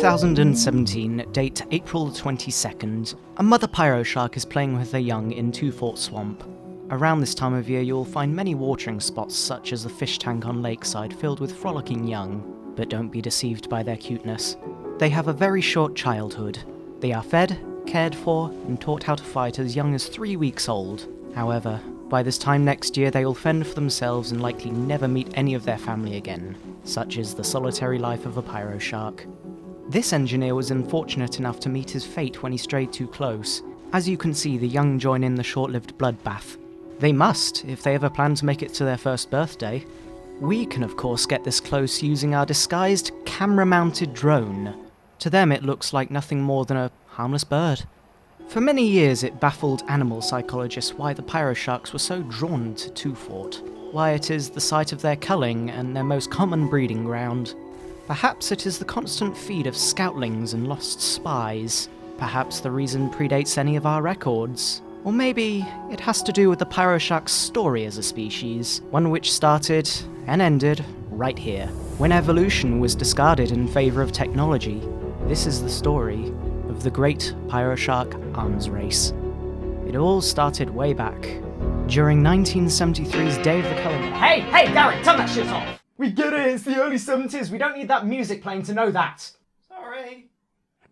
2017, date April 22nd, a mother Pyroshark is playing with her young in Two Fort Swamp. Around this time of year you'll find many watering spots such as the fish tank on Lakeside filled with frolicking young, but don't be deceived by their cuteness. They have a very short childhood. They are fed, cared for, and taught how to fight as young as 3 weeks old. However, by this time next year they will fend for themselves and likely never meet any of their family again. Such is the solitary life of a Pyroshark. This engineer was unfortunate enough to meet his fate when he strayed too close. As you can see, the young join in the short-lived bloodbath. They must, if they ever plan to make it to their first birthday. We can of course get this close using our disguised camera-mounted drone. To them it looks like nothing more than a harmless bird. For many years it baffled animal psychologists why the Pyrosharks were so drawn to Two Fort, why it is the site of their culling and their most common breeding ground. Perhaps it is the constant feed of scoutlings and lost spies. Perhaps the reason predates any of our records. Or maybe it has to do with the Pyroshark's story as a species, one which started and ended right here, when evolution was discarded in favour of technology. This is the story of the Great Pyroshark Arms Race. It all started way back, during 1973's Day of the Culling. Hey, Darren, turn that shit off! We get it, it's the early 70s, we don't need that music playing to know that. Sorry.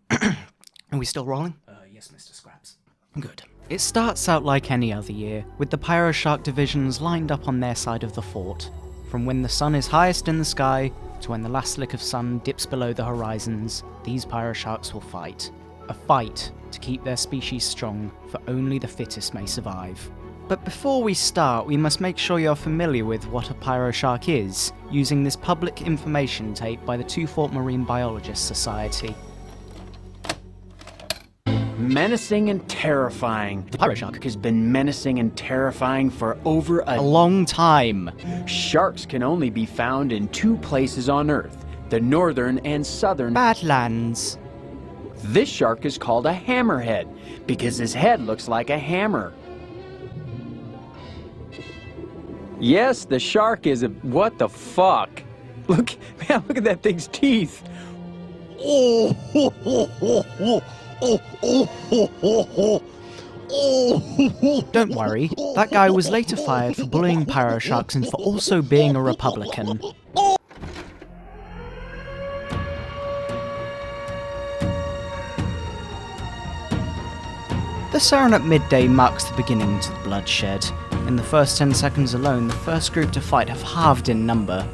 Are we still rolling? Yes, Mr. Scraps. Good. It starts out like any other year, with the Pyroshark divisions lined up on their side of the fort. From when the sun is highest in the sky, to when the last lick of sun dips below the horizons, these Pyrosharks will fight. A fight to keep their species strong, for only the fittest may survive. But before we start, we must make sure you're familiar with what a Pyroshark is, using this public information tape by the Two Fort Marine Biologists Society. Menacing and terrifying. The Pyroshark has been menacing and terrifying for over a long time. Sharks can only be found in two places on Earth, the northern and southern Badlands. This shark is called a hammerhead because his head looks like a hammer. Yes, the shark is a... What the fuck? Look, man, look at that thing's teeth. Oh, ho, ho, ho, ho. Don't worry, that guy was later fired for bullying Pyrosharks and for also being a Republican. The siren at midday marks the beginning to the bloodshed. In the first 10 seconds alone, the first group to fight have halved in number.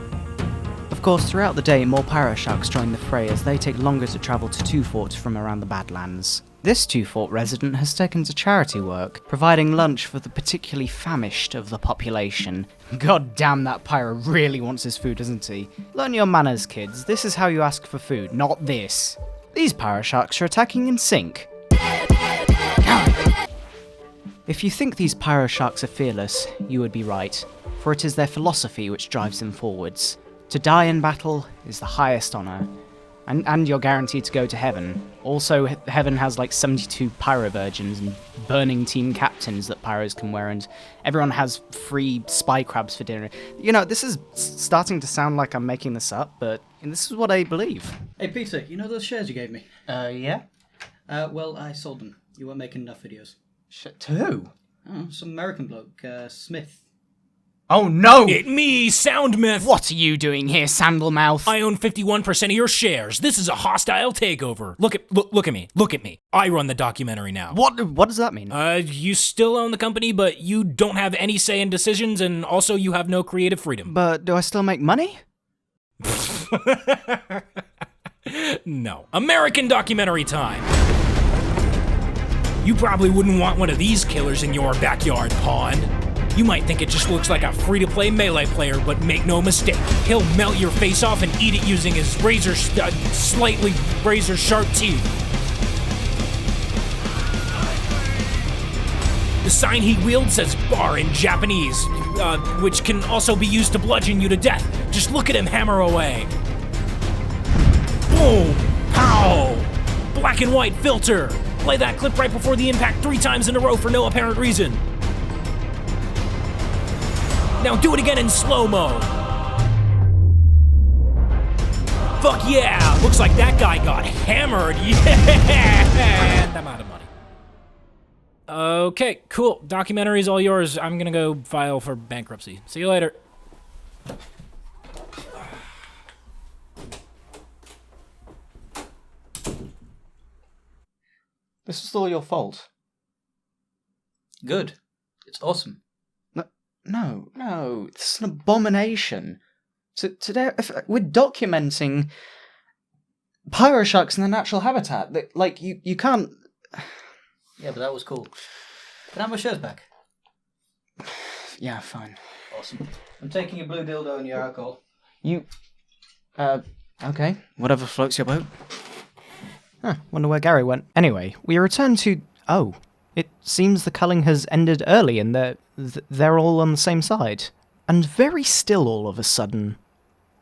Of course, throughout the day, more Pyrosharks join the fray as they take longer to travel to Two Fort from around the Badlands. This Two Fort resident has taken to charity work, providing lunch for the particularly famished of the population. God damn, that Pyro really wants his food, doesn't he? Learn your manners, kids. This is how you ask for food, not this. These Pyrosharks are attacking in sync. If you think these Pyrosharks are fearless, you would be right, for it is their philosophy which drives them forwards. To die in battle is the highest honour, and you're guaranteed to go to heaven. Also, heaven has like 72 Pyro Virgins and burning team captains that Pyros can wear, and everyone has free spy crabs for dinner. You know, this is starting to sound like I'm making this up, but this is what I believe. Hey Peter, you know those shares you gave me? Yeah? Well, I sold them. You weren't making enough videos. To who? Oh, some American bloke, Smith. Oh no! It me, Soundmouth! What are you doing here, Sandalmouth? I own 51% of your shares. This is a hostile takeover. Look at me. Look at me. I run the documentary now. What does that mean? You still own the company, but you don't have any say in decisions, and also you have no creative freedom. But do I still make money? No. American documentary time. You probably wouldn't want one of these killers in your backyard pond. You might think it just looks like a free-to-play Melee player, but make no mistake, he'll melt your face off and eat it using his slightly razor-sharp teeth. The sign he wields says bar in Japanese, which can also be used to bludgeon you to death. Just look at him hammer away. Boom! Pow! Black and white filter. Play that clip right before the impact 3 times in a row for no apparent reason. Now do it again in slow-mo. Fuck yeah! Looks like that guy got hammered. Yeah! And I'm out of money. Okay, cool. Documentary's all yours. I'm gonna go file for bankruptcy. See you later. This was all your fault. Good. It's awesome. No, it's an abomination. So today, we're documenting Pyrosharks in their natural habitat. Like, you can't... Yeah, but that was cool. Can I have my shares back? Yeah, fine. Awesome. I'm taking your blue dildo and your alcohol. Okay, whatever floats your boat. Huh, wonder where Gary went. Anyway, we return to... Oh, it seems the culling has ended early and they're all on the same side. And very still all of a sudden.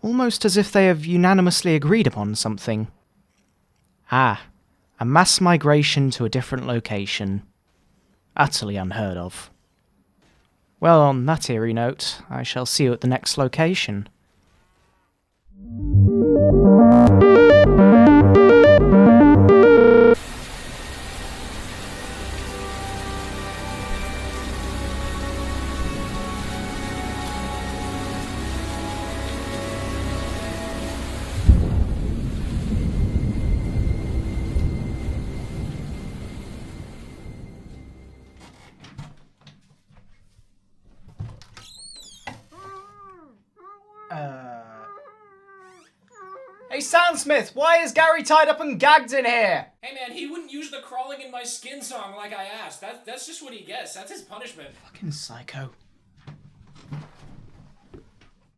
Almost as if they have unanimously agreed upon something. Ah, a mass migration to a different location. Utterly unheard of. Well, on that eerie note, I shall see you at the next location. Hey, Soundsmith, why is Gary tied up and gagged in here? Hey man, he wouldn't use the crawling in my skin song like I asked. That's just what he gets. That's his punishment. Fucking psycho.